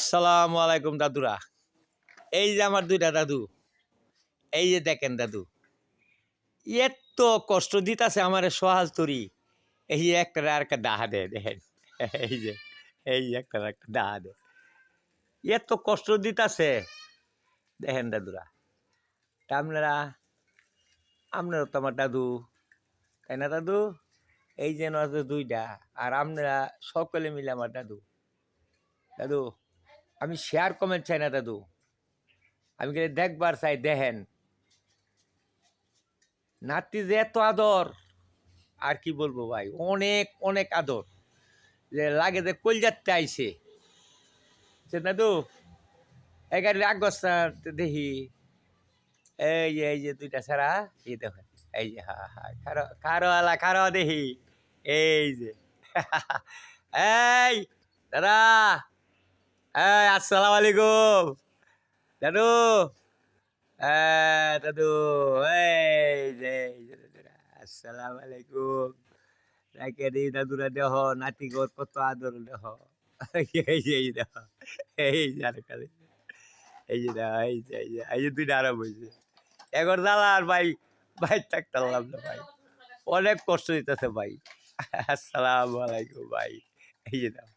আসসালামু আলাইকুম দাদুরা। এই যে আমার দুইটা দাদু, এই যে দেখেন দাদু, এত কষ্ট দিতাছে আমার সোহাজ তরি। এই যে একটা আর একটা ডাহা দেয় দেখেন, এই যে একটা একটা ডাহা দেয়, এত কষ্ট দিতাছে দেখেন দাদুরা। তা আপনারা তো আমার দাদু, তাই না দাদু? এই যে আছে দুইটা, আর আপনারা সকলে মিলে আমার দাদু। দাদু, আমি শেয়ার কমেন্ট চাই না দাদু, আমি কিন্তু দেখবার চাই। দেখেন নাতি যে এত আদর, আর কি বলবো ভাই, অনেক অনেক আদর, যে লাগে যে কলজাতে আইসে দাদু। এই গাড়ি আগস্তা দেখি, এই যে দুইটা ছাড়া, এই দেখেন, এই যে হা হা খারো খারোয়ালা খারো দেখি, এই যে এই দাদা, এই আসসালামু আলাইকুম দাদু। দাদু, এই যে দাদুরা, আসসালামু আলাইকুম। রাইখে দিই দাদুরা, দেহ নাতি গোর কত আদর দেহ। এই দেহ, এই যে আরেকটা দেহ। এই যে দেহ, এই যে দুইটা আরাম হয়েছে। এখন জ্বালা আর ভাই, ভাই থাকতে পারলাম না ভাই, অনেক কষ্ট দিতেছে ভাই। আসসালামু আলাইকুম ভাই। এই যে দেহ।